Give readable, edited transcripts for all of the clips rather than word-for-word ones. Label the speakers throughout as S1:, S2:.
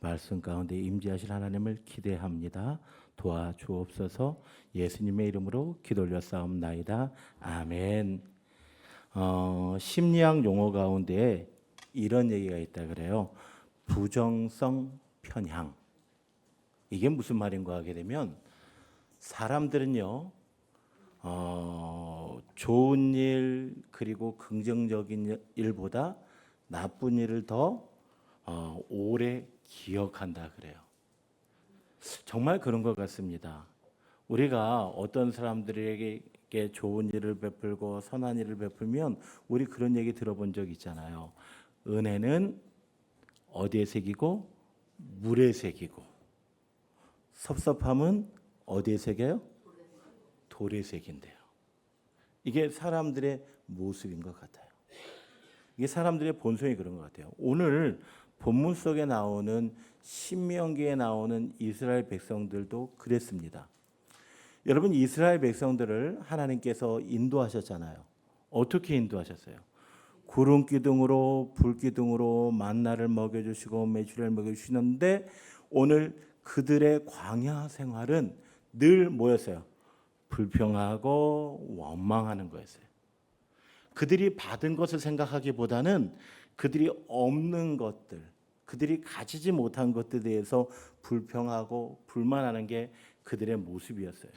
S1: 말씀 가운데 임재하실 하나님을 기대합니다. 도와주옵소서. 예수님의 이름으로 기도 올렸사옵나이다. 아멘. 심리학 용어 가운데 이런 얘기가 있다 그래요. 부정성 편향. 이게 무슨 말인가 하게 되면 사람들은요, 좋은 일 그리고 긍정적인 일보다 나쁜 일을 더 오래 기억한다 그래요. 정말 그런 것 같습니다. 우리가 어떤 사람들에게 좋은 일을 베풀고 선한 일을 베풀면 우리 그런 얘기 들어본 적 있잖아요. 은혜는 어디에 새기고 물에 새기고, 섭섭함은 어디에 새겨요? 돌에 새긴대요. 이게 사람들의 모습인 것 같아요. 이게 사람들의 본성이 그런 것 같아요. 오늘 본문 속에 나오는 신명기에 나오는 이스라엘 백성들도 그랬습니다. 여러분, 이스라엘 백성들을 하나님께서 인도하셨잖아요. 어떻게 인도하셨어요? 구름 기둥으로 불 기둥으로 만나를 먹여주시고 메추리를 먹여주시는데 오늘 그들의 광야 생활은 늘 뭐였어요? 불평하고 원망하는 거였어요. 그들이 받은 것을 생각하기보다는 그들이 없는 것들, 그들이 가지지 못한 것들에 대해서 불평하고 불만하는 게 그들의 모습이었어요.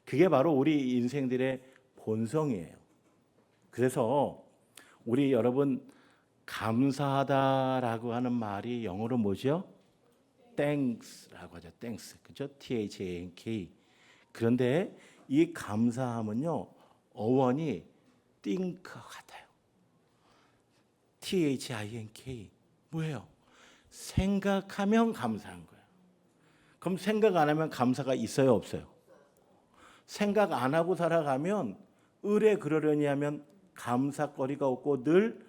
S1: 그게 바로 우리 인생들의 본성이에요. 그래서 우리 여러분, 감사하다라고 하는 말이 영어로 뭐죠? thanks라고 하죠. thanks. 그죠? THANK. 그런데 이 감사함은요, 어원이 think 같아요. THINK. 뭐예요? 생각하면 감사한 거예요. 그럼 생각 안 하면 감사가 있어요, 없어요? 생각 안 하고 살아가면 의뢰 그러려니 하면 감사거리가 없고 늘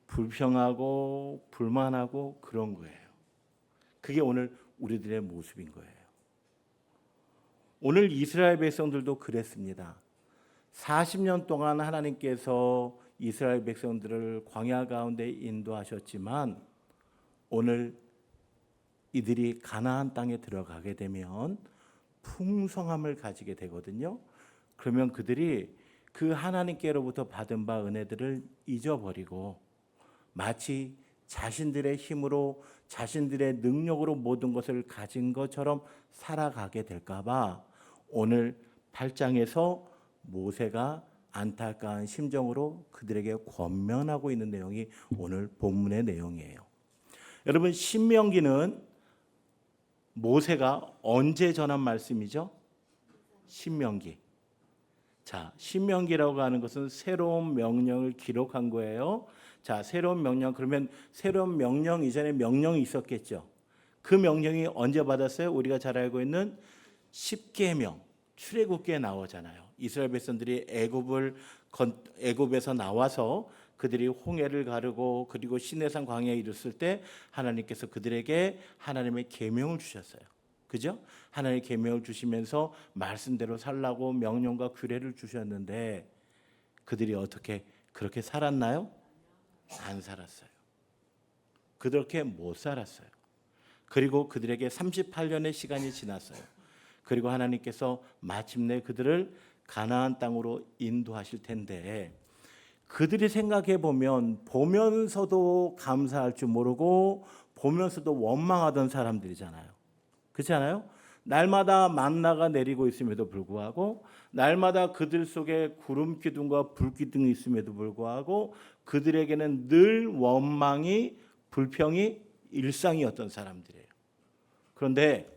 S1: 불평하고 불만하고 그런 거예요. 그게 오늘 우리들의 모습인 거예요. 오늘 이스라엘 백성들도 그랬습니다. 40년 동안 하나님께서 이스라엘 백성들을 광야 가운데 인도하셨지만 오늘 이들이 가나안 땅에 들어가게 되면 풍성함을 가지게 되거든요. 그러면 그들이 그 하나님께로부터 받은 바 은혜들을 잊어버리고 마치 자신들의 힘으로 자신들의 능력으로 모든 것을 가진 것처럼 살아가게 될까 봐 오늘 8장에서 모세가 안타까운 심정으로 그들에게 권면하고 있는 내용이 오늘 본문의 내용이에요. 여러분, 신명기는 모세가 언제 전한 말씀이죠? 신명기. 자, 신명기라고 하는 것은 새로운 명령을 기록한 거예요. 자, 새로운 명령, 그러면 새로운 명령 이전에 명령이 있었겠죠. 그 명령이 언제 받았어요? 우리가 잘 알고 있는 십계명, 출애굽기에 나오잖아요. 이스라엘 백성들이 애굽에서 나와서 그들이 홍해를 가르고 그리고 시내산 광야에 이르렀을 때 하나님께서 그들에게 하나님의 계명을 주셨어요. 그죠? 하나님의 계명을 주시면서 말씀대로 살라고 명령과 규례를 주셨는데 그들이 어떻게 그렇게 살았나요? 안 살았어요. 그렇게 못 살았어요. 그리고 그들에게 38년의 시간이 지났어요. 그리고 하나님께서 마침내 그들을 가나안 땅으로 인도하실 텐데 그들이 생각해 보면 보면서도 감사할 줄 모르고 보면서도 원망하던 사람들이잖아요. 그렇지 않아요? 날마다 만나가 내리고 있음에도 불구하고 날마다 그들 속에 구름 기둥과 불 기둥이 있음에도 불구하고 그들에게는 늘 원망이 불평이 일상이었던 사람들이에요. 그런데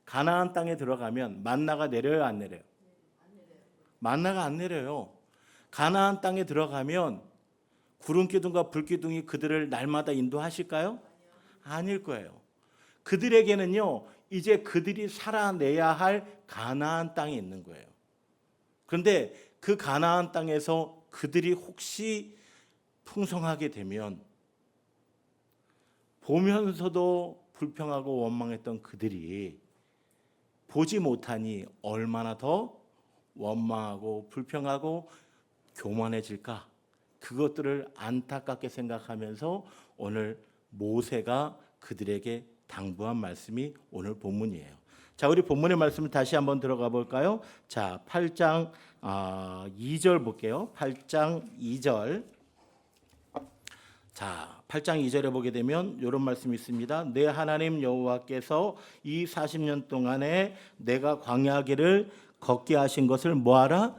S1: 가나안 땅에 들어가면 만나가 내려요, 안 내려요? 만나가 안 내려요. 가나안 땅에 들어가면 구름 기둥과 불 기둥이 그들을 날마다 인도하실까요? 아닐 거예요. 그들에게는요, 이제 그들이 살아내야 할 가나안 땅이 있는 거예요. 그런데 그 가나안 땅에서 그들이 혹시 풍성하게 되면 보면서도 불평하고 원망했던 그들이 보지 못하니 얼마나 더 원망하고 불평하고 교만해질까? 그것들을 안타깝게 생각하면서 오늘 모세가 그들에게 당부한 말씀이 오늘 본문이에요. 자, 우리 본문의 말씀을 다시 한번 들어가 볼까요? 자, 8장 2절 볼게요. 8장 2절. 자, 8장 2절에 보게 되면 이런 말씀이 있습니다. 내 하나님 여호와께서 이 40년 동안에 내가 광야 길을 걷게 하신 것을 뭐하라?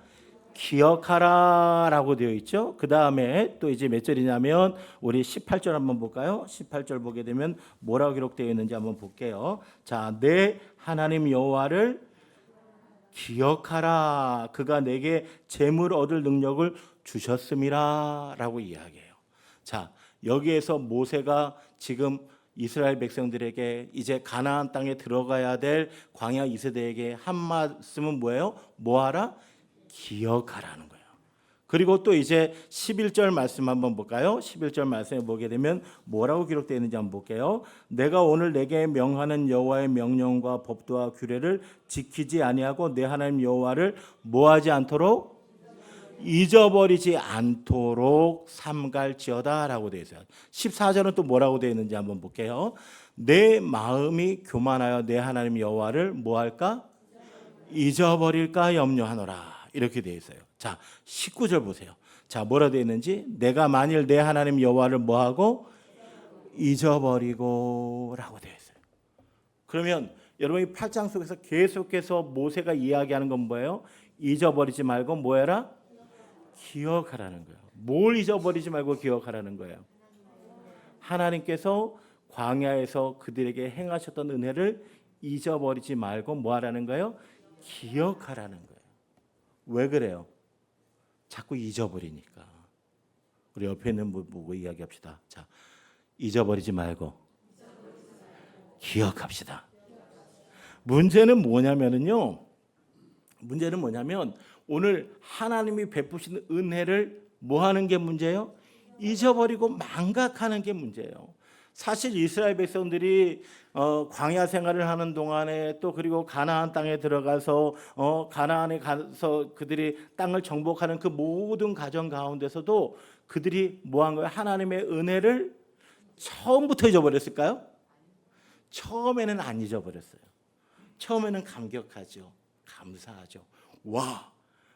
S1: 기억하라 라고 되어 있죠. 그 다음에 또 이제 몇 절이냐면 우리 18절 한번 볼까요? 18절 보게 되면 뭐라고 기록되어 있는지 한번 볼게요. 자, 내 하나님 여호와를 기억하라. 그가 내게 재물 얻을 능력을 주셨음이라 라고 이야기해요. 자, 여기에서 모세가 지금 이스라엘 백성들에게 이제 가나안 땅에 들어가야 될 광야 2세대에게 한 말씀은 뭐예요? 뭐하라? 기억하라는 거예요. 그리고 또 이제 11절 말씀 한번 볼까요? 11절 말씀에 보게 되면 뭐라고 기록되어 있는지 한번 볼게요. 내가 오늘 내게 명하는 여호와의 명령과 법도와 규례를 지키지 아니하고 내 하나님 여호와를 뭐하지 않도록 잊어버리지 않도록 삼갈지어다라고 되어 있어요. 14절은 또 뭐라고 되어 있는지 한번 볼게요. 내 마음이 교만하여 내 하나님 여호와를 뭐할까? 잊어버릴까 염려하노라. 이렇게 되어 있어요. 자, 19절 보세요. 자, 뭐라 되어 있는지 내가 만일 내 하나님 여호와를 뭐하고 잊어버리고 라고 되어 있어요. 그러면 여러분이 8장 속에서 계속해서 모세가 이야기하는 건 뭐예요? 잊어버리지 말고 뭐해라? 기억하라는 거예요. 뭘 잊어버리지 말고 기억하라는 거예요? 하나님께서 광야에서 그들에게 행하셨던 은혜를 잊어버리지 말고 뭐하라는 거예요? 기억하라는 거예요. 왜 그래요? 자꾸 잊어버리니까. 우리 옆에 있는 분 보고 이야기합시다. 자, 잊어버리지 말고 기억합시다. 문제는 뭐냐면요. 문제는 뭐냐면 오늘 하나님이 베푸신 은혜를 뭐 하는 게 문제예요? 잊어버리고 망각하는 게 문제예요. 사실 이스라엘 백성들이 광야 생활을 하는 동안에 또 그리고 가나안 땅에 들어가서 가나안에 가서 그들이 땅을 정복하는 그 모든 과정 가운데서도 그들이 뭐 한 거예요? 하나님의 은혜를 처음부터 잊어버렸을까요? 처음에는 안 잊어버렸어요. 처음에는 감격하죠. 감사하죠. 와,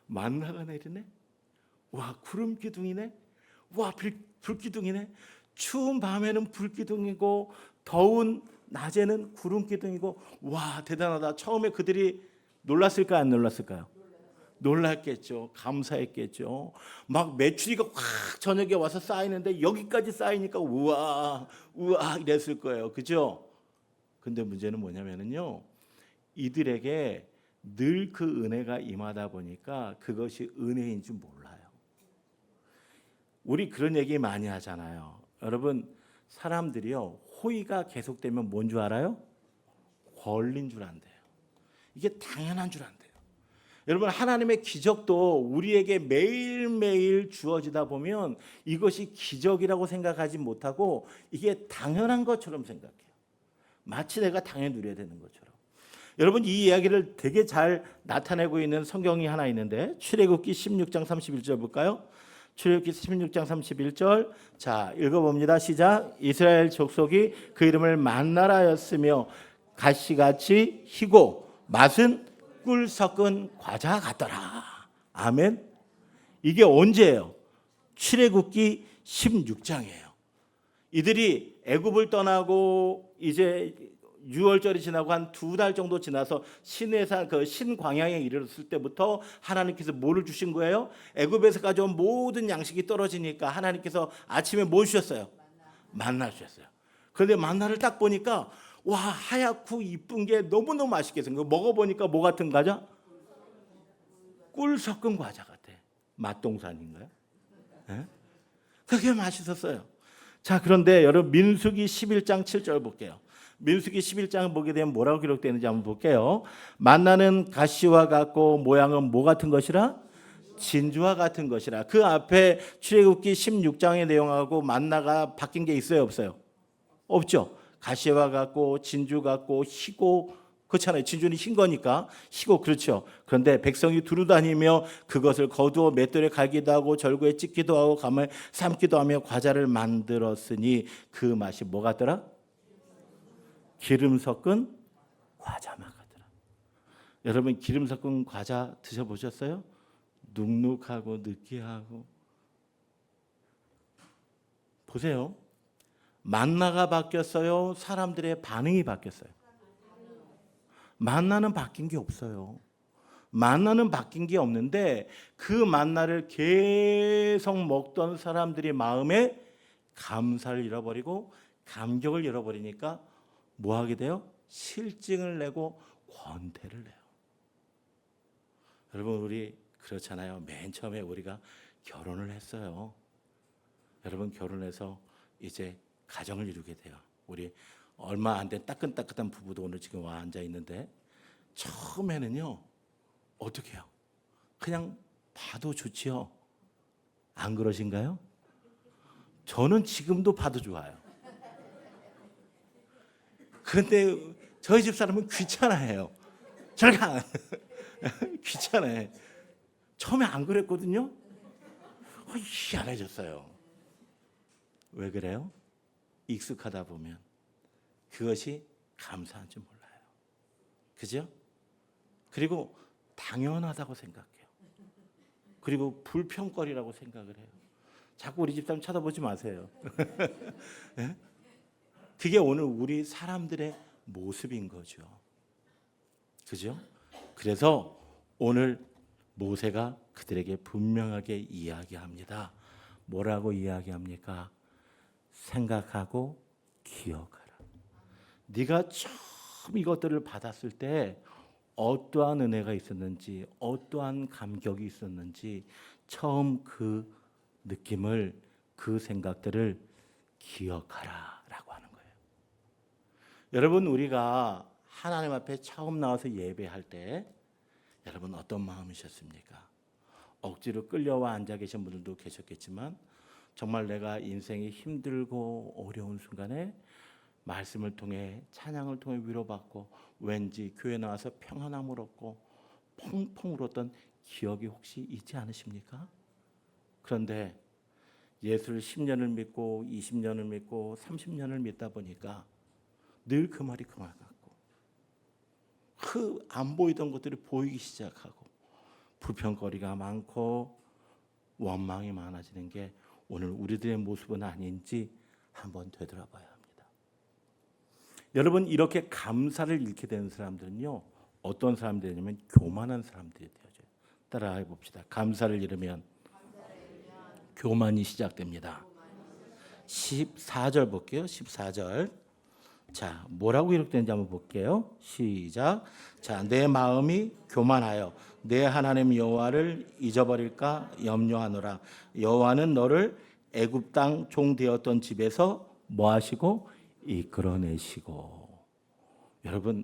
S1: 만나가 내리네. 와, 구름 기둥이네. 와, 불 기둥이네. 추운 밤에는 불 기둥이고 더운 낮에는 구름 기둥이고 와, 대단하다. 처음에 그들이 놀랐을까요? 안 놀랐을까요? 놀랐겠죠. 감사했겠죠. 막 메추리가 확 저녁에 와서 쌓이는데 여기까지 쌓이니까 우와 우와 이랬을 거예요. 그죠? 근데 문제는 뭐냐면요. 이들에게 늘 그 은혜가 임하다 보니까 그것이 은혜인 줄 몰라요. 우리 그런 얘기 많이 하잖아요. 여러분, 사람들이요, 호의가 계속되면 뭔 줄 알아요? 권리인 줄 안대요. 이게 당연한 줄 안대요. 여러분, 하나님의 기적도 우리에게 매일매일 주어지다 보면 이것이 기적이라고 생각하지 못하고 이게 당연한 것처럼 생각해요. 마치 내가 당연히 누려야 되는 것처럼. 여러분, 이 이야기를 되게 잘 나타내고 있는 성경이 하나 있는데 출애굽기 16장 31절 볼까요? 출애굽기 16장 31절. 자, 읽어봅니다. 시작. 이스라엘 족속이 그 이름을 만나라였으며 가시같이 희고 맛은 꿀 섞은 과자 같더라. 아멘. 이게 언제예요? 출애굽기 16장이에요. 이들이 애굽을 떠나고 이제 6월절이 지나고 한 2달 정도 지나서 시내산 그 신광야에 이르렀을 때부터 하나님께서 뭐를 주신 거예요? 애굽에서 가져온 모든 양식이 떨어지니까 하나님께서 아침에 뭐 주셨어요? 만나 주셨어요. 그런데 만나를 딱 보니까 와, 하얗고 이쁜 게 너무너무 맛있게 생겨. 먹어보니까 뭐 같은 과자? 꿀 섞은 과자 같아. 맛동산인가요? 네? 그게 맛있었어요. 자, 그런데 여러분 민수기 11장 7절 볼게요. 민수기 11장 보게 되면 뭐라고 기록되는지 한번 볼게요. 만나는 가시와 같고 모양은 뭐 같은 것이라? 진주와 같은 것이라. 그 앞에 출애굽기 16장의 내용하고 만나가 바뀐 게 있어요, 없어요? 없죠. 가시와 같고 진주 같고 희고 그렇잖아요. 진주는 흰 거니까 희고 그렇죠. 그런데 백성이 두루다니며 그것을 거두어 맷돌에 갈기도 하고 절구에 찢기도 하고 감에 삶기도 하며 과자를 만들었으니 그 맛이 뭐 같더라? 기름 섞은 과자 막하더라. 여러분 기름 섞은 과자 드셔보셨어요? 눅눅하고 느끼하고. 보세요. 만나가 바뀌었어요? 사람들의 반응이 바뀌었어요? 만나는 바뀐 게 없어요. 만나는 바뀐 게 없는데 그 만나를 계속 먹던 사람들의 마음에 감사를 잃어버리고 감격을 잃어버리니까 뭐 하게 돼요? 실증을 내고 권태를 내요. 여러분 우리 그렇잖아요. 맨 처음에 우리가 결혼을 했어요. 여러분 결혼해서 이제 가정을 이루게 돼요. 우리 얼마 안 된 따끈따끈한 부부도 오늘 지금 와 앉아 있는데 처음에는요 어떻게 해요? 그냥 봐도 좋지요. 안 그러신가요? 저는 지금도 봐도 좋아요. 그런데 저희 집 사람은 귀찮아해요. 절가 귀찮아해. 처음에 안 그랬거든요. 희한해졌어요. 왜 그래요? 익숙하다 보면 그것이 감사한 줄 몰라요. 그죠? 그리고 당연하다고 생각해요. 그리고 불평거리라고 생각을 해요. 자꾸 우리 집사람 쳐다보지 마세요. 네? 그게 오늘 우리 사람들의 모습인 거죠. 그죠? 그래서 오늘 모세가 그들에게 분명하게 이야기합니다. 뭐라고 이야기합니까? 생각하고 기억하라. 네가 처음 이것들을 받았을 때 어떠한 은혜가 있었는지, 어떠한 감격이 있었는지 처음 그 느낌을, 그 생각들을 기억하라라고 하는 거예요. 여러분 우리가 하나님 앞에 처음 나와서 예배할 때 여러분 어떤 마음이셨습니까? 억지로 끌려와 앉아 계신 분들도 계셨겠지만 정말 내가 인생이 힘들고 어려운 순간에 말씀을 통해 찬양을 통해 위로받고 왠지 교회 나와서 평안함을 얻고 펑펑 울었던 기억이 혹시 있지 않으십니까? 그런데 예수를 10년을 믿고 20년을 믿고 30년을 믿다 보니까 늘 그 말이 그 말 같고 그 안 보이던 것들이 보이기 시작하고 불평거리가 많고 원망이 많아지는 게 오늘 우리들의 모습은 아닌지 한번 되돌아봐야 합니다. 여러분 이렇게 감사를 잃게 되는 사람들은요 어떤 사람들이냐면 교만한 사람들이 되어져요. 따라해 봅시다. 감사를 잃으면 교만이 시작됩니다. 14절 볼게요. 14절. 자, 뭐라고 기록되는지 한번 볼게요. 시작. 자, 내 마음이 교만하여 내 하나님 여호와를 잊어버릴까 염려하노라. 여호와는 너를 애굽 땅 종 되었던 집에서 뭐 하시고 이끌어내시고. 여러분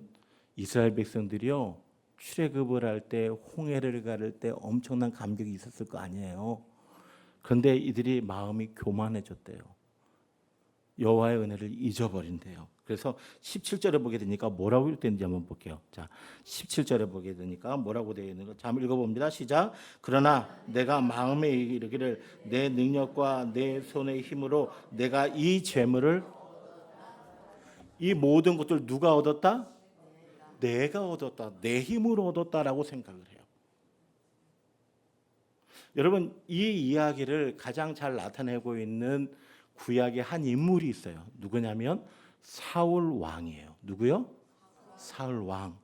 S1: 이스라엘 백성들이요 출애굽을 할 때 홍해를 가를 때 엄청난 감격이 있었을 거 아니에요. 그런데 이들이 마음이 교만해졌대요. 여호와의 은혜를 잊어버린대요. 그래서 17절에 보게 되니까 뭐라고 되는지 한번 볼게요. 자, 17절에 보게 되니까 뭐라고 되어 있는 거. 자, 한번 읽어봅니다. 시작. 그러나 내가 마음에 이르기를 내 능력과 내 손의 힘으로 내가 이 재물을 이 모든 것들 누가 얻었다? 내가 얻었다. 내 힘으로 얻었다라고 생각을 해요. 여러분 이 이야기를 가장 잘 나타내고 있는 구약의 한 인물이 있어요. 누구냐면 사울 왕이에요. 누구요? 사울 왕.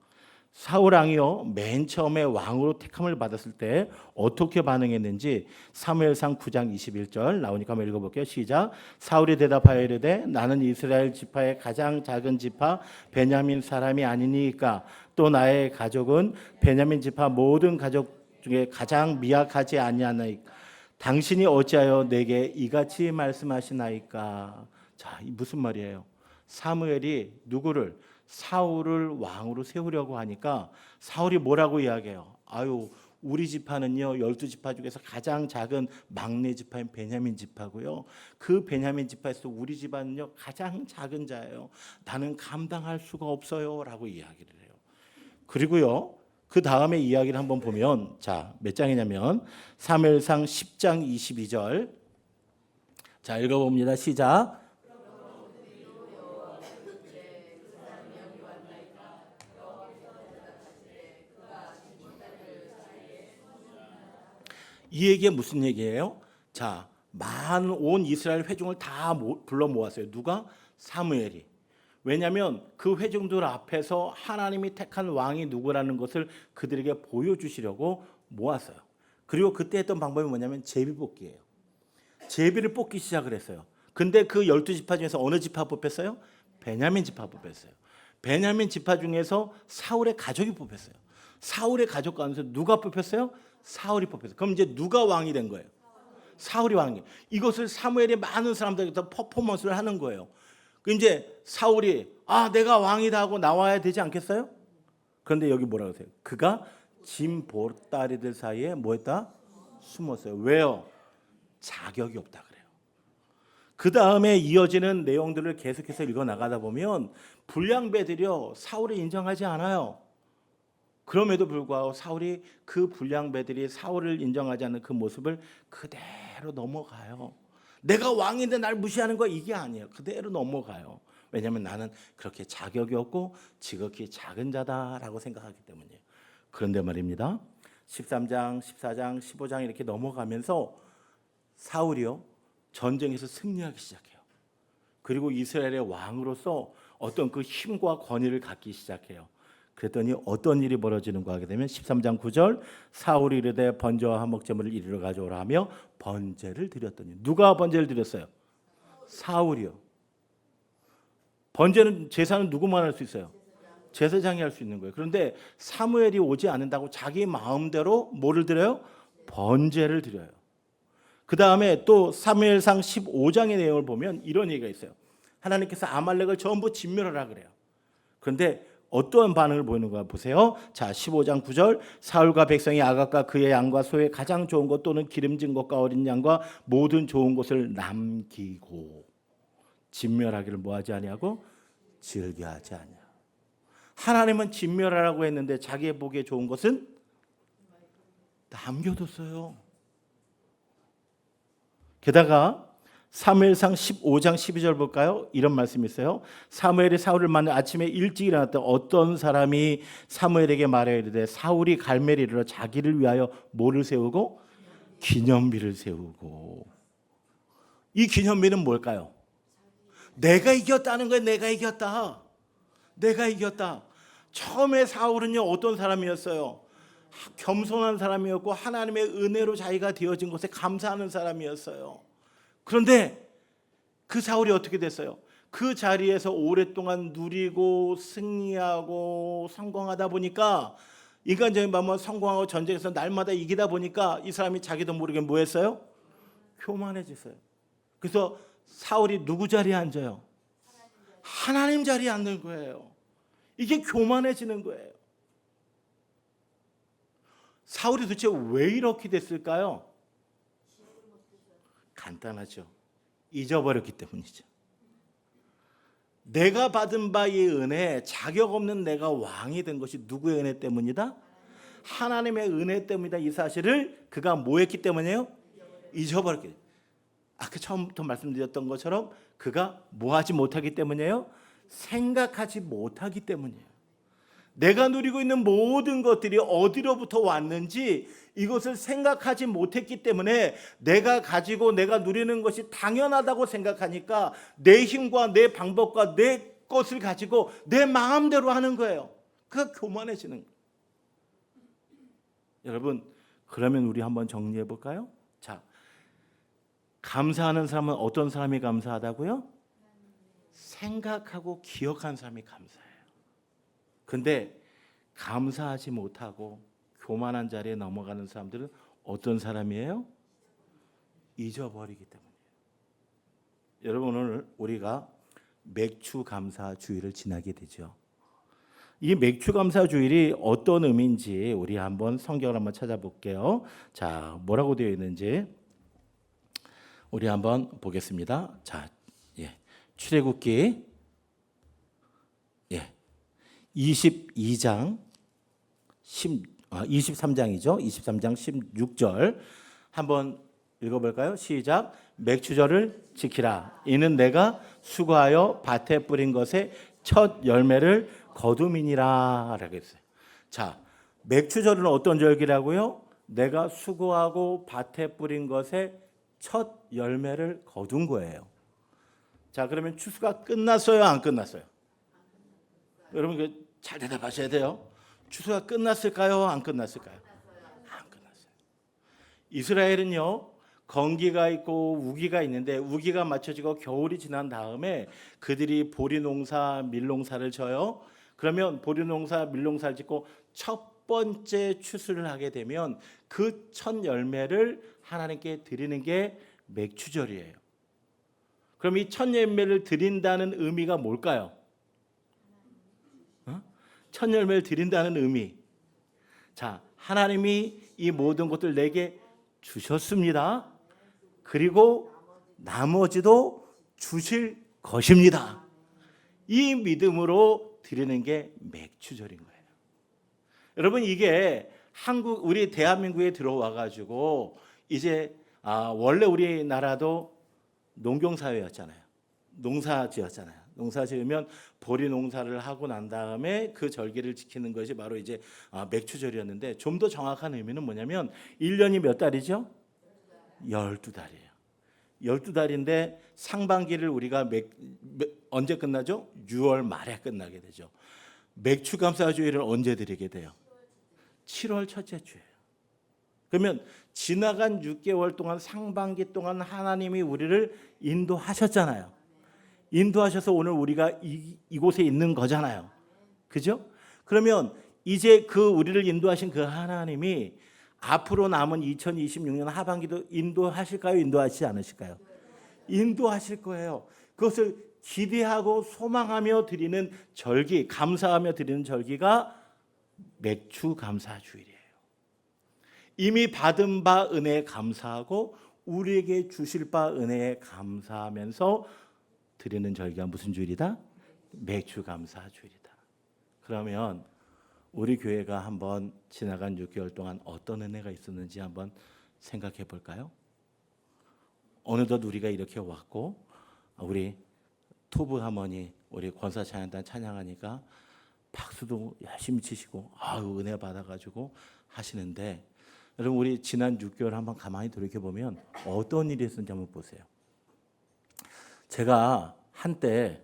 S1: 사울 왕이요 맨 처음에 왕으로 택함을 받았을 때 어떻게 반응했는지 사무엘상 9장 21절 나오니까 한번 읽어볼게요. 시작. 사울이 대답하여 이르되 나는 이스라엘 지파의 가장 작은 지파 베냐민 사람이 아니니까 또 나의 가족은 베냐민 지파 모든 가족 중에 가장 미약하지 아니하나이까 당신이 어찌하여 내게 이같이 말씀하시나이까. 자, 이 무슨 말이에요? 사무엘이 누구를 사울을 왕으로 세우려고 하니까 사울이 뭐라고 이야기해요? 아유 우리 지파는요 12지파 중에서 가장 작은 막내 지파인 베냐민 지파고요. 그 베냐민 지파에서 우리 집안은요 가장 작은 자예요. 나는 감당할 수가 없어요 라고 이야기를 해요. 그리고요 그 다음에 이야기를 한번 보면 자, 몇 장이냐면 사무엘상 10장 22절. 자, 읽어봅니다. 시작. 이 얘기가 무슨 얘기예요? 자, 온 이스라엘 회중을 다 불러 모았어요. 누가? 사무엘이. 왜냐하면 그 회중들 앞에서 하나님이 택한 왕이 누구라는 것을 그들에게 보여주시려고 모았어요. 그리고 그때 했던 방법이 뭐냐면 제비뽑기예요. 제비를 뽑기 시작을 했어요. 근데 그 12지파 중에서 어느 지파 뽑혔어요? 베냐민 지파 뽑혔어요. 베냐민 지파 중에서 사울의 가족이 뽑혔어요. 사울의 가족 가운데서 누가 뽑혔어요? 사울이 뽑혔어요. 그럼 이제 누가 왕이 된 거예요? 사울이 왕이. 이것을 사무엘이 많은 사람들에게 퍼포먼스를 하는 거예요. 이제 사울이 내가 왕이다 하고 나와야 되지 않겠어요? 그런데 여기 뭐라고 하세요? 그가 짐 보따리들 사이에 뭐 했다? 숨었어요. 왜요? 자격이 없다 그래요. 그 다음에 이어지는 내용들을 계속해서 읽어 나가다 보면 불량배들이요 사울을 인정하지 않아요. 그럼에도 불구하고 사울이 그 불량배들이 사울을 인정하지 않는 그 모습을 그대로 넘어가요. 내가 왕인데 날 무시하는 거 이게 아니에요. 그대로 넘어가요. 왜냐하면 나는 그렇게 자격이 없고 지극히 작은 자다라고 생각하기 때문이에요. 그런데 말입니다. 13장, 14장, 15장 이렇게 넘어가면서 사울이요 전쟁에서 승리하기 시작해요. 그리고 이스라엘의 왕으로서 어떤 그 힘과 권위를 갖기 시작해요. 그랬더니 어떤 일이 벌어지는가 하게 되면 13장 9절 사울이 이르되 번제와 화목제물을 이리로 가져오라 하며 번제를 드렸더니 누가 번제를 드렸어요? 사울이요. 번제는 제사는 누구만 할 수 있어요? 제사장이 할 수 있는 거예요. 그런데 사무엘이 오지 않는다고 자기 마음대로 뭐를 드려요? 번제를 드려요. 그 다음에 또 사무엘상 15장의 내용을 보면 이런 얘기가 있어요. 하나님께서 아말렉을 전부 진멸하라 그래요. 그런데 어떠한 반응을 보이는가 보세요. 자, 15장 9절 사울과 백성이 아각과 그의 양과 소의 가장 좋은 것 또는 기름진 것과 어린 양과 모든 좋은 것을 남기고 진멸하기를 뭐하지 아니하고 즐겨하지 아니하고. 하나님은 진멸하라고 했는데 자기의 보기에 좋은 것은 남겨뒀어요. 게다가 사무엘상 15장 12절 볼까요? 이런 말씀이 있어요. 사무엘이 사울을 만나 아침에 일찍 일어났다. 어떤 사람이 사무엘에게 말하여 이르되 사울이 갈멜에 이르러 자기를 위하여 뭐를 세우고? 기념비를 세우고. 이 기념비는 뭘까요? 내가 이겼다는 거예요. 내가 이겼다. 내가 이겼다. 처음에 사울은요 어떤 사람이었어요? 겸손한 사람이었고 하나님의 은혜로 자기가 되어진 것에 감사하는 사람이었어요. 그런데 그 사울이 어떻게 됐어요? 그 자리에서 오랫동안 누리고 승리하고 성공하다 보니까 인간적인 마음은 성공하고 전쟁에서 날마다 이기다 보니까 이 사람이 자기도 모르게 뭐 했어요? 교만해졌어요. 그래서 사울이 누구 자리에 앉아요? 하나님 자리에 앉는 거예요. 이게 교만해지는 거예요. 사울이 도대체 왜 이렇게 됐을까요? 간단하죠. 잊어버렸기 때문이죠. 내가 받은 바의 은혜, 자격 없는 내가 왕이 된 것이 누구의 은혜 때문이다? 하나님의 은혜 때문이다. 이 사실을 그가 뭐 했기 때문이에요? 잊어버렸기. 아까 처음부터 말씀드렸던 것처럼 그가 뭐 하지 못하기 때문이에요? 생각하지 못하기 때문이에요. 내가 누리고 있는 모든 것들이 어디로부터 왔는지 이것을 생각하지 못했기 때문에 내가 가지고 내가 누리는 것이 당연하다고 생각하니까 내 힘과 내 방법과 내 것을 가지고 내 마음대로 하는 거예요. 그가 교만해지는 거예요. 여러분, 그러면 우리 한번 정리해 볼까요? 자, 감사하는 사람은 어떤 사람이 감사하다고요? 생각하고 기억하는 사람이 감사해요. 근데 감사하지 못하고 교만한 자리에 넘어가는 사람들은 어떤 사람이에요? 잊어버리기 때문이에요. 여러분, 오늘 우리가 맥주 감사 주일을 지나게 되죠. 이 맥주 감사 주일이 어떤 의미인지 우리 한번 성경을 한번 찾아볼게요. 자, 뭐라고 되어 있는지 우리 한번 보겠습니다. 자, 출애굽기 22장 23장이죠. 23장 16절 한번 읽어볼까요? 시작. 맥추절을 지키라. 이는 내가 수고하여 밭에 뿌린 것의 첫 열매를 거둠이니라 라고 했어요. 자, 맥추절은 어떤 절기라고요? 내가 수고하고 밭에 뿌린 것에 첫 열매를 거둔 거예요. 자, 그러면 추수가 끝났어요, 안 끝났어요? 여러분 잘 대답하셔야 돼요. 추수가 끝났을까요, 안 끝났을까요? 안 끝났어요. 이스라엘은요, 건기가 있고 우기가 있는데 우기가 맞춰지고 겨울이 지난 다음에 그들이 보리 농사, 밀 농사를 져요. 그러면 보리 농사, 밀 농사를 짓고 첫 번째 추수를 하게 되면 그 첫 열매를 하나님께 드리는 게 맥추절이에요. 그럼 이 첫 열매를 드린다는 의미가 뭘까요? 첫 열매를 드린다는 의미. 자, 하나님이 이 모든 것들 내게 주셨습니다. 그리고 나머지도 주실 것입니다. 이 믿음으로 드리는 게 맥추절인 거예요. 여러분, 이게 우리 대한민국에 들어와 가지고 이제 원래 우리나라도 농경사회였잖아요. 농사지었잖아요. 농사 지으면 보리 농사를 하고 난 다음에 그 절기를 지키는 것이 바로 이제 맥추절이었는데, 좀 더 정확한 의미는 뭐냐면 1년이 몇 달이죠? 12달이에요. 12달인데 상반기를 우리가 언제 끝나죠? 6월 말에 끝나게 되죠. 맥추감사주일을 언제 드리게 돼요? 7월 첫째 주예요. 그러면 지나간 6개월 동안, 상반기 동안 하나님이 우리를 인도하셨잖아요. 인도하셔서 오늘 우리가 이곳에 있는 거잖아요. 그죠? 그러면 이제 그 우리를 인도하신 그 하나님이 앞으로 남은 2026년 하반기도 인도하실까요? 인도하시지 않으실까요? 인도하실 거예요. 그것을 기대하고 소망하며 드리는 절기, 감사하며 드리는 절기가 맥추 감사주일이에요. 이미 받은 바 은혜에 감사하고 우리에게 주실 바 은혜에 감사하면서 드리는 절기가 무슨 주일이다? 맥추 감사주일이다. 그러면 우리 교회가 한번 지나간 6개월 동안 어떤 은혜가 있었는지 한번 생각해 볼까요? 어느덧 우리가 이렇게 왔고, 우리 토부 하모니, 우리 권사 찬양단 찬양하니까 박수도 열심히 치시고 은혜 받아가지고 하시는데, 여러분 우리 지난 6개월 한번 가만히 돌이켜 보면 어떤 일이 있었는지 한번 보세요. 제가 한때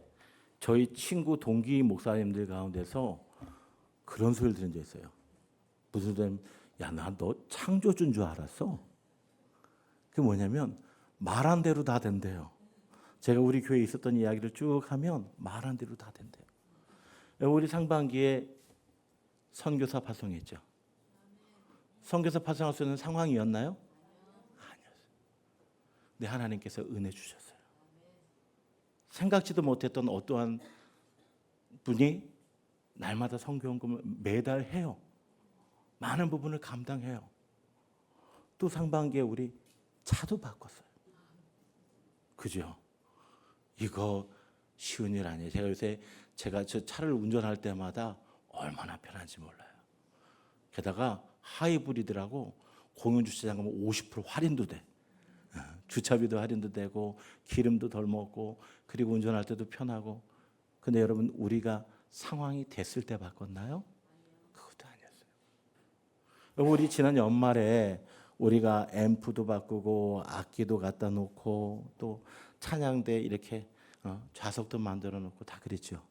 S1: 저희 친구 동기 목사님들 가운데서 그런 소리를 들은 적 있어요. 무슨 소리? 야, 나 너 창조주인 줄 알았어. 그게 뭐냐면 말한 대로 다 된대요. 제가 우리 교회에 있었던 이야기를 쭉 하면 말한 대로 다 된대요. 우리 상반기에 선교사 파송했죠. 선교사 파송할 수 있는 상황이었나요? 아니었어요. 근데 하나님께서 은혜 주셨어요. 생각지도 못했던 어떠한 분이 날마다 선교원금을 매달 해요. 많은 부분을 감당해요. 또 상반기에 우리 차도 바꿨어요. 그죠? 이거 쉬운 일 아니에요. 제가 저 차를 운전할 때마다 얼마나 편한지 몰라요. 게다가 하이브리드라고 공용 주차장 가면 50% 할인도 돼. 주차비도 할인도 되고 기름도 덜 먹고, 그리고 운전할 때도 편하고. 근데 여러분, 우리가 상황이 됐을 때 바꿨나요? 그것도 아니었어요. 우리 지난 연말에 우리가 앰프도 바꾸고 악기도 갖다 놓고 또 찬양대 이렇게 좌석도 만들어 놓고 다 그랬죠.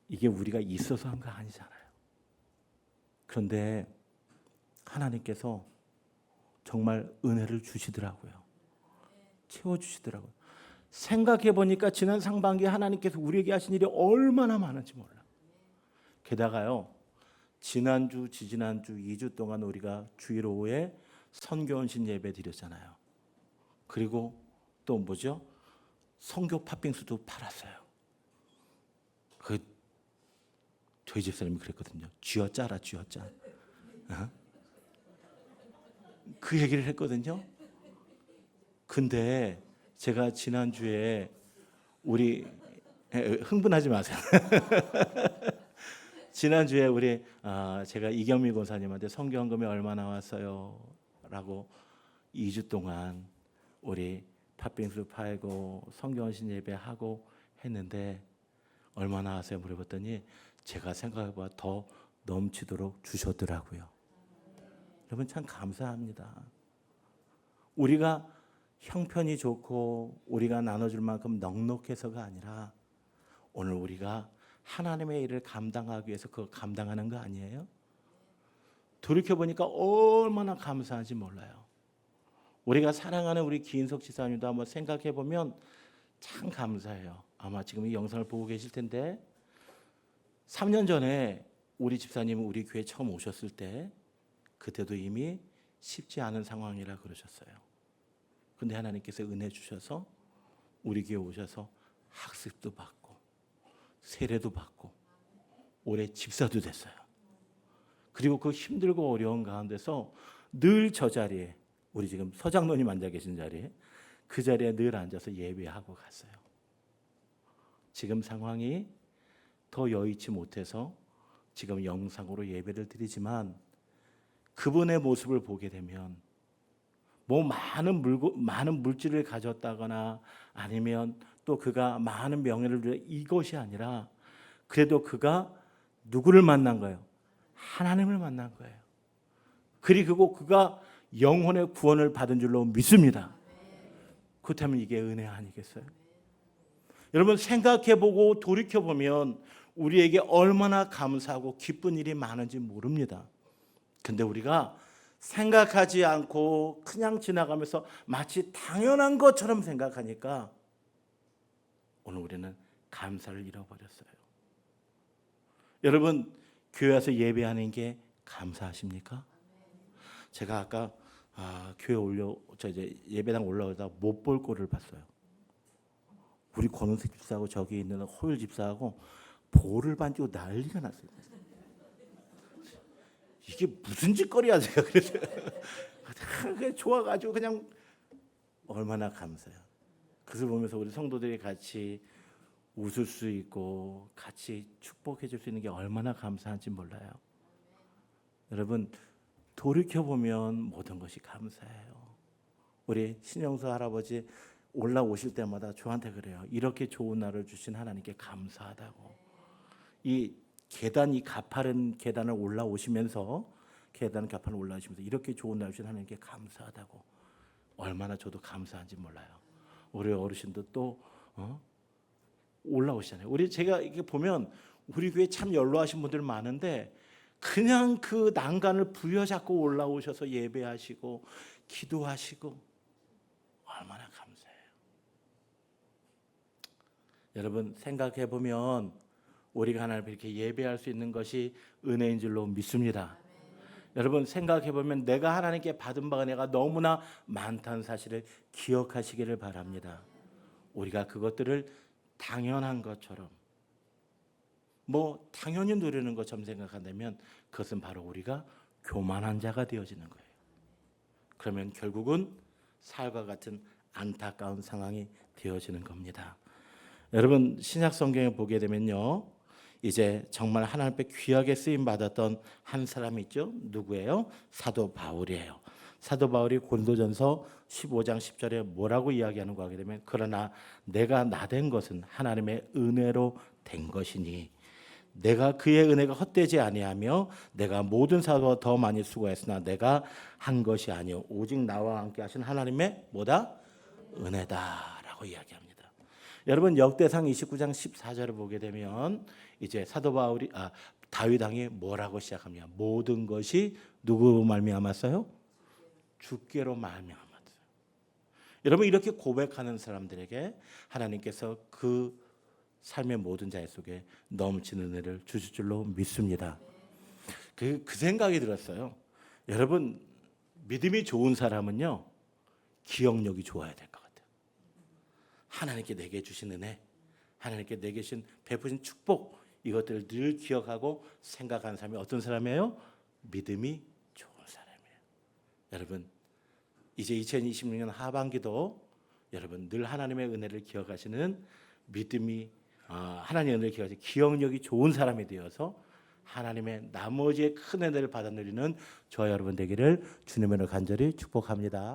S1: 이게 우리가 있어서 한 거 아니잖아요. 그런데 하나님께서 정말 은혜를 주시더라고요. 채워주시더라고요. 생각해 보니까 지난 상반기에 하나님께서 우리에게 하신 일이 얼마나 많은지 몰라요. 게다가요, 지난주, 지지난주 2주 동안 우리가 주일 오후에 선교원신 예배 드렸잖아요. 그리고 또 뭐죠? 선교 팥빙수도 팔았어요. 저희 집사람이 그랬거든요. 쥐어짜라, 쥐어짜. 그 얘기를 했거든요. 근데 제가 지난주에 우리 흥분하지 마세요. 지난주에 우리 제가 이경미 권사님한테 선교헌금이 얼마 나왔어요? 라고 2주 동안 우리 팥빙수 팔고 선교헌신 예배하고 했는데 얼마 나왔어요? 물어봤더니 제가 생각해봐 더 넘치도록 주셨더라고요. 여러분 참 감사합니다. 우리가 형편이 좋고 우리가 나눠줄 만큼 넉넉해서가 아니라 오늘 우리가 하나님의 일을 감당하기 위해서 그거 감당하는 거 아니에요? 돌이켜보니까 얼마나 감사한지 몰라요. 우리가 사랑하는 우리 기인석 지사님도 한번 생각해보면 참 감사해요. 아마 지금 이 영상을 보고 계실 텐데 3년 전에 우리 집사님은 우리 교회 처음 오셨을 때 그때도 이미 쉽지 않은 상황이라 그러셨어요. 근데 하나님께서 은혜 주셔서 우리 교회 오셔서 학습도 받고 세례도 받고 올해 집사도 됐어요. 그리고 그 힘들고 어려운 가운데서 늘 저 자리에 우리 지금 서장로님 앉아 계신 자리에 그 자리에 늘 앉아서 예배하고 갔어요. 지금 상황이 더 여의치 못해서 지금 영상으로 예배를 드리지만 그분의 모습을 보게 되면 뭐 많은 물질을 가졌다거나 아니면 또 그가 많은 명예를 누려 이것이 아니라 그래도 그가 누구를 만난 거예요? 하나님을 만난 거예요. 그리고 그가 영혼의 구원을 받은 줄로 믿습니다. 그렇다면 이게 은혜 아니겠어요? 여러분 생각해보고 돌이켜보면 우리에게 얼마나 감사하고 기쁜 일이 많은지 모릅니다. 근데 우리가 생각하지 않고 그냥 지나가면서 마치 당연한 것처럼 생각하니까 오늘 우리는 감사를 잃어버렸어요. 여러분 교회 와서 예배하는 게 감사하십니까? 제가 아까 교회 이제 예배당 올라오다 못 볼 꼴을 봤어요. 우리 권은석 집사하고 저기 있는 호율 집사하고 볼을 반지고 난리가 났어요. 이게 무슨 짓거리야 제가 그래서 좋아가지고 그냥 얼마나 감사해요. 그것을 보면서 우리 성도들이 같이 웃을 수 있고 같이 축복해 줄 수 있는 게 얼마나 감사한지 몰라요. 여러분 돌이켜보면 모든 것이 감사해요. 우리 신영수 할아버지 올라오실 때마다 저한테 그래요. 이렇게 좋은 날을 주신 하나님께 감사하다고. 이 가파른 계단을 올라오시면서 이렇게 좋은 날 주신 하나님께 감사하다고. 얼마나 저도 감사한지 몰라요. 우리 어르신도 또 올라오시잖아요. 제가 이렇게 보면 우리 교회 참 연로하신 분들 많은데 그냥 그 난간을 부여잡고 올라오셔서 예배하시고 기도하시고 얼마나 감사해요. 여러분 생각해 보면 우리가 하나님을 이렇게 예배할 수 있는 것이 은혜인 줄로 믿습니다. 여러분 생각해 보면 내가 하나님께 받은 바가 내가 너무나 많다는 사실을 기억하시기를 바랍니다. 우리가 그것들을 당연한 것처럼 당연히 누리는 것처럼 생각한다면 그것은 바로 우리가 교만한 자가 되어지는 거예요. 그러면 결국은 살과 같은 안타까운 상황이 되어지는 겁니다. 여러분 신약 성경에 보게 되면요. 이제 정말 하나님 앞에 귀하게 쓰임 받았던 한 사람이 있죠. 누구예요? 사도 바울이에요. 사도 바울이 고린도전서 15장 10절에 뭐라고 이야기하는가 하게 되면 그러나 내가 나된 것은 하나님의 은혜로 된 것이니 내가 그의 은혜가 헛되지 아니하며 내가 모든 사도보다 더 많이 수고했으나 내가 한 것이 아니요 오직 나와 함께 하신 하나님의 뭐다? 은혜다라고 이야기합니다. 여러분 역대상 29장 14절을 보게 되면 이제 사도 바울이 다윗 왕이 뭐라고 시작합니까? 모든 것이 누구 말미암았어요? 주께로 말미암았어요. 여러분 이렇게 고백하는 사람들에게 하나님께서 그 삶의 모든 자의 속에 넘치는 은혜를 주실 줄로 믿습니다. 그 생각이 들었어요. 여러분 믿음이 좋은 사람은요 기억력이 좋아야 될 것 같아요. 하나님께 내게 주신 은혜, 하나님께 내게 주신 베푸신 축복 이것들을 늘 기억하고 생각하는 사람이 어떤 사람이에요? 믿음이 좋은 사람이에요. 여러분 이제 2026년 하반기도 여러분 늘 하나님의 은혜를 기억하시는 믿음이 하나님의 은혜를 기억하시는 기억력이 좋은 사람이 되어서 하나님의 나머지의 큰 은혜를 받아 누리는 저와 여러분 되기를 주님으로 간절히 축복합니다.